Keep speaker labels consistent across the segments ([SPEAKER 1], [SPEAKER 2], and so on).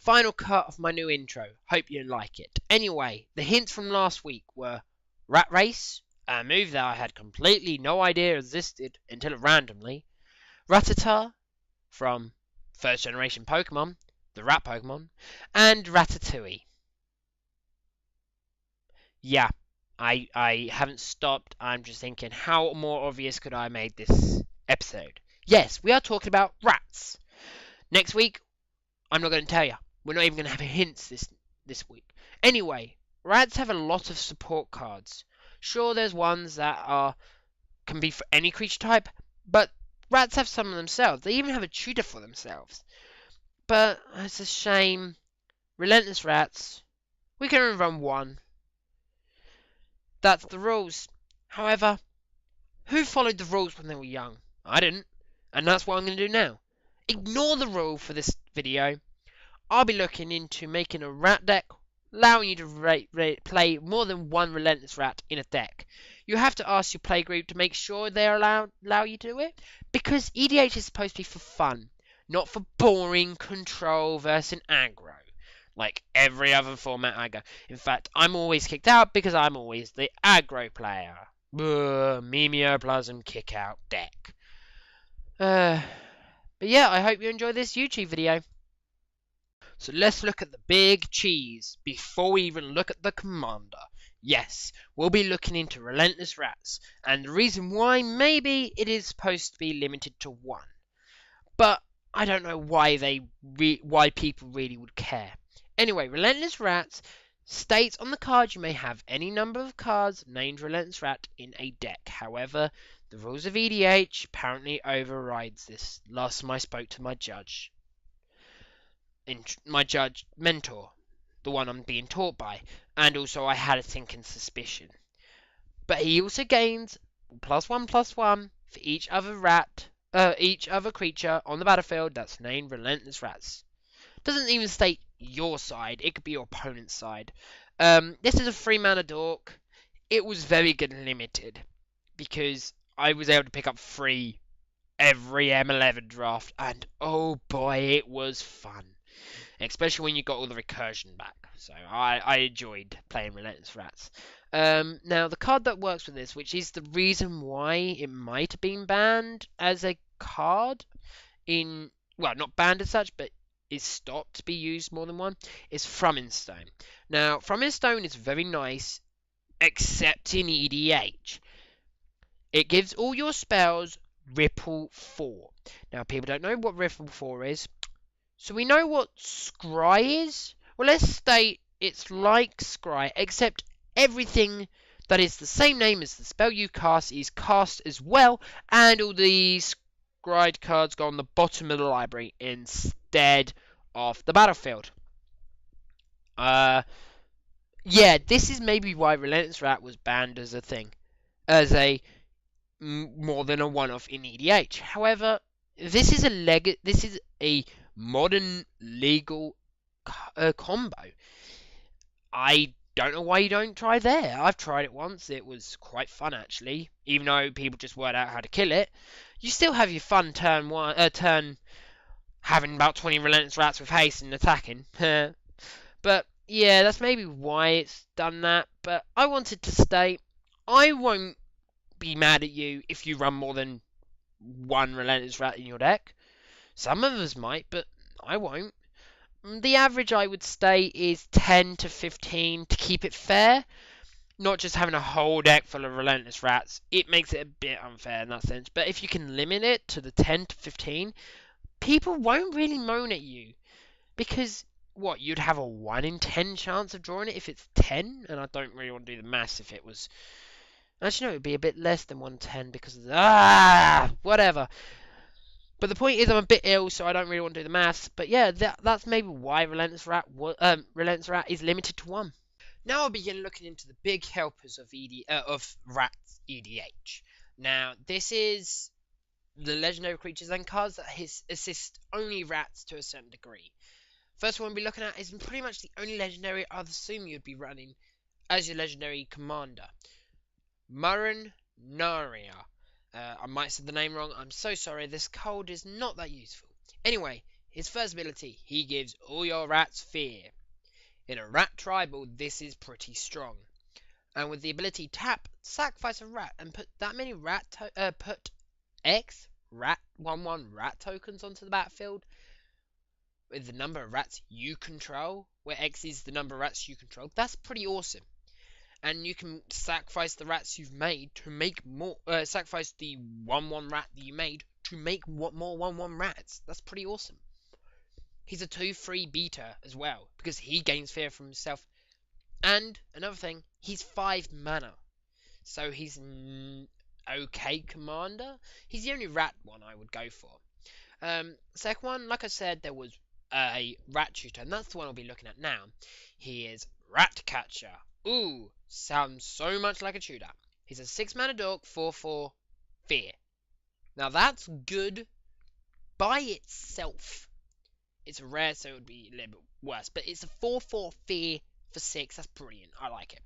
[SPEAKER 1] Final cut of my new intro. Hope you like it. Anyway, the hints from last week were Rat Race, a move that I had completely no idea existed until randomly. Rattata from first generation Pokemon, the rat Pokemon, and Ratatouille. Yeah, I haven't stopped. I'm just thinking, how more obvious could I have made this episode? Yes, we are talking about rats. Next week, I'm not going to tell you. We're not even going to have hints this week. Anyway, rats have a lot of support cards. Sure, there's ones that can be for any creature type, but rats have some of themselves. They even have a tutor for themselves. But it's a shame. Relentless rats. We can only run one. That's the rules. However, who followed the rules when they were young? I didn't. And that's what I'm going to do now. Ignore the rule for this video. I'll be looking into making a rat deck, allowing you to play more than one relentless rat in a deck. You have to ask your playgroup to make sure they allow you to do it, because EDH is supposed to be for fun, not for boring control versus aggro, like every other format I go. In fact, I'm always kicked out because I'm always the aggro player. Mimeoplasm kick out deck. But yeah, I hope you enjoy this YouTube video. So let's look at the big cheese before we even look at the commander. Yes, we'll be looking into relentless rats, and the reason why maybe it is supposed to be limited to one. But I don't know why why people really would care. Anyway, relentless rats states on the card you may have any number of cards named relentless rat in a deck. However, the rules of EDH apparently overrides this. Last time I spoke to my judge. My judge mentor, the one I'm being taught by, and also I had a thinking suspicion. But he also gains +1/+1 for each other creature on the battlefield that's named relentless rats. Doesn't even state your side; it could be your opponent's side. This is a 3-mana dork. It was very good and limited because I was able to pick up 3 every M11 draft, and oh boy, it was fun. Especially when you got all the recursion back. So I enjoyed playing Relentless Rats. Now, the card that works with this, which is the reason why it might have been banned as a card well, not banned as such, but is stopped to be used more than one, is Thrumming Stone. Now, Thrumming Stone is very nice, except in EDH. It gives all your spells Ripple 4. Now, people don't know what Ripple 4 is. So we know what Scry is. Well, let's state it's like Scry, except everything that is the same name as the spell you cast is cast as well, and all the Scryed cards go on the bottom of the library instead of the battlefield. Yeah, this is maybe why Relentless Rat was banned as a thing, as a more than a one-off in EDH. However, this is a modern legal combo. I don't know why you don't try there. I've tried it once. It was quite fun actually. Even though people just worked out how to kill it, you still have your fun turn having about 20 relentless rats with haste and attacking. But yeah, that's maybe why it's done that. But I wanted to state, I won't be mad at you if you run more than one relentless rat in your deck. Some of us might, but I won't. The average, I would say, is 10 to 15 to keep it fair. Not just having a whole deck full of relentless rats. It makes it a bit unfair in that sense. But if you can limit it to the 10 to 15, people won't really moan at you. Because, what, you'd have a 1 in 10 chance of drawing it if it's 10? And I don't really want to do the maths if it was... Actually, no, it would be a bit less than 110 because of whatever. But the point is, I'm a bit ill, so I don't really want to do the maths. But yeah, that's maybe why Relentless Rat is limited to 1. Now I'll begin looking into the big helpers of rats EDH. Now, this is the legendary creatures and cards that assist only rats to a certain degree. First one we'll be looking at is pretty much the only legendary I'd assume you'd be running as your legendary commander. Murren Naria. I might have said the name wrong. I'm so sorry. This code is not that useful. Anyway, His first ability, he gives all your rats fear. In a rat tribal, this is pretty strong. And with the ability tap, sacrifice a rat and put that many put X rat 1/1 rat tokens onto the battlefield with the number of rats you control, where X is the number of rats you control. That's pretty awesome. And you can sacrifice the rats you've made to make more. Sacrifice the 1/1 rat that you made to make more 1/1 rats. That's pretty awesome. He's a 2/3 beta as well because he gains fear from himself. And another thing, he's 5 mana, so he's okay commander. He's the only rat one I would go for. Second one, like I said, there was a rat shooter, and that's the one I'll be looking at now. He is Rat Catcher. Ooh, sounds so much like a tutor. He's a 6 mana dork, 4/4 fear. Now that's good by itself. It's rare, so it would be a little bit worse, but it's a 4/4 fear for 6. That's brilliant. I like it.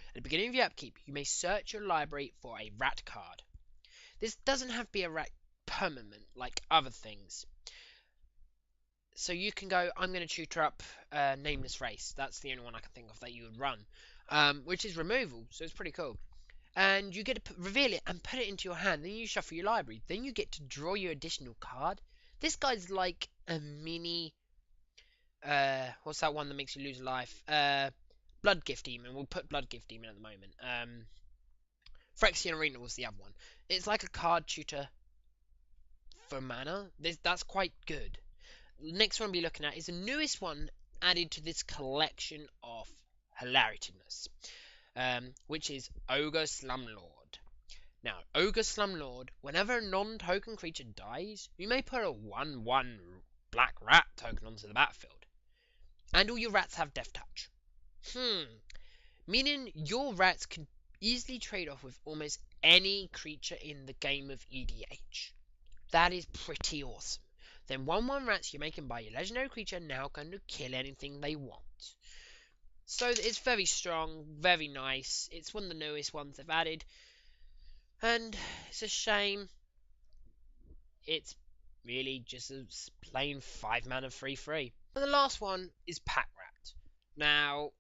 [SPEAKER 1] At the beginning of your upkeep, you may search your library for a rat card. This doesn't have to be a rat permanent like other things. So you can go, I'm going to tutor up Nameless Race. That's the only one I can think of that you would run, which is removal, so it's pretty cool. And you get to reveal it and put it into your hand. Then you shuffle your library. Then you get to draw your additional card. This guy's like a mini. What's that one that makes you lose life? Blood Gift Demon. We'll put Blood Gift Demon at the moment. Phyrexian Arena was the other one. It's like a card tutor for mana. That's quite good. Next one we'll be looking at is the newest one added to this collection of hilaritiness, which is Ogre Slumlord. Now, Ogre Slumlord, whenever a non-token creature dies, you may put a 1/1 black rat token onto the battlefield. And all your rats have Death Touch. Meaning your rats can easily trade off with almost any creature in the game of EDH. That is pretty awesome. Then 1/1 rats you're making by your legendary creature now going to kill anything they want. So it's very strong, very nice. It's one of the newest ones they've added. And it's a shame. It's really just a plain 5 mana 3/3. And the last one is Pack Rat. Now,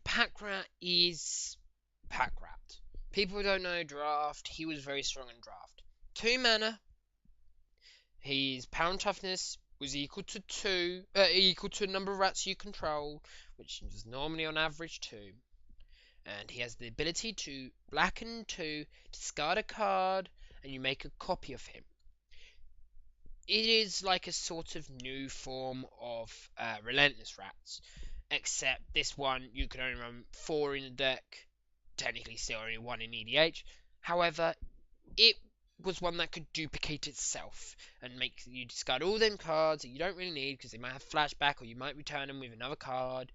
[SPEAKER 1] Pack Rat is Pack Rat. People who don't know Draft, he was very strong in Draft. 2 mana. His power and toughness was equal to the number of rats you control, which is normally on average 2. And he has the ability to blacken 2, discard a card, and you make a copy of him. It is like a sort of new form of Relentless Rats, except this one you can only run 4 in the deck, technically still only 1 in EDH. However, it was one that could duplicate itself and make you discard all them cards that you don't really need because they might have flashback, or you might return them with another card,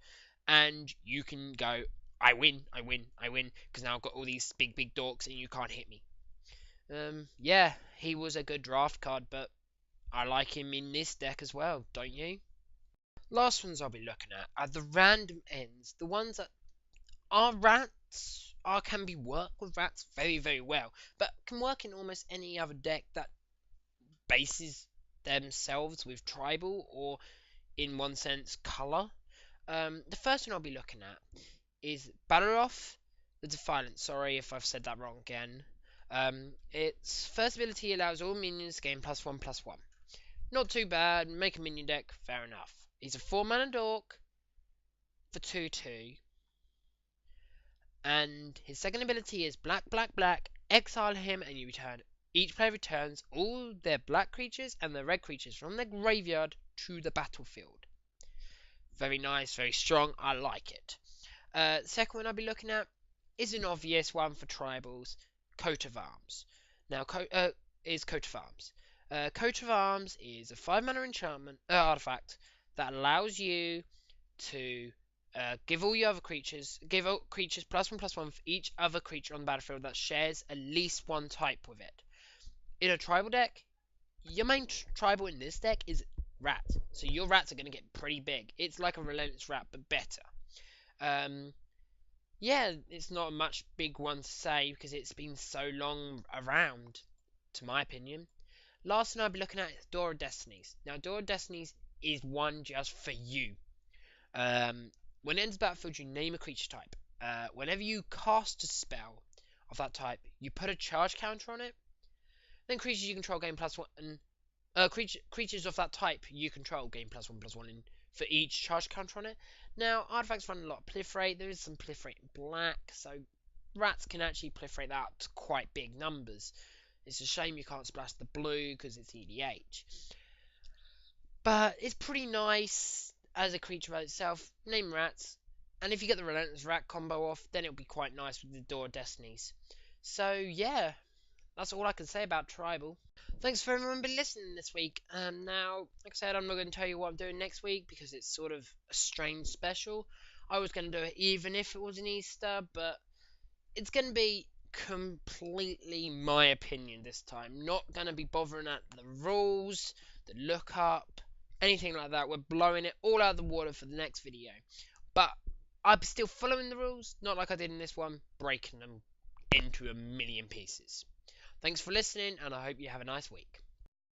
[SPEAKER 1] and you can go, I win, because now I've got all these big dorks and you can't hit me. Yeah, he was a good draft card, but I like him in this deck as well, don't you? Last ones I'll be looking at are the random ends, the ones that are rats, can be worked with rats very well, but can work in almost any other deck that bases themselves with tribal or, in one sense, color. The first one I'll be looking at is Battleoff the Defiant. Sorry if I've said that wrong again. Its first ability allows all minions gain +1/+1. Not too bad. Make a minion deck, fair enough. He's a 4 mana dork for 2/2. And his second ability is black. Exile him, and you return. Each player returns all their black creatures and their red creatures from their graveyard to the battlefield. Very nice, very strong. I like it. Second one I'll be looking at is an obvious one for tribals, Coat of Arms. Now, Coat of Arms. Coat of Arms is a 5 mana enchantment artifact that allows you to give all your other creatures, +1/+1 for each other creature on the battlefield that shares at least one type with it. In a tribal deck, your main tribal in this deck is rats, so your rats are going to get pretty big. It's like a Relentless Rat, but better. Yeah, it's not a much big one to say because it's been so long around, to my opinion. Last one I'll be looking at is Door of Destinies. Now, Door of Destinies is one just for you. When it ends battlefield, you name a creature type. Whenever you cast a spell of that type, you put a charge counter on it. Then creatures you control gain +1. Creatures of that type you control gain +1/+1 for each charge counter on it. Now, artifacts run a lot of proliferate. There is some proliferate in black, so rats can actually proliferate out to quite big numbers. It's a shame you can't splash the blue because it's EDH. But it's pretty nice as a creature by itself. Name rats. And if you get the Relentless Rat combo off, then it'll be quite nice with the Door of Destinies. So, yeah, that's all I can say about Tribal. Thanks for everyone been listening this week. Now, like I said, I'm not going to tell you what I'm doing next week because it's sort of a strange special. I was going to do it even if it was an Easter, but it's going to be completely my opinion this time. Not going to be bothering at the rules, the lookup, anything like that. We're blowing it all out of the water for the next video. But I'm still following the rules, not like I did in this one, breaking them into a million pieces. Thanks for listening, and I hope you have a nice week.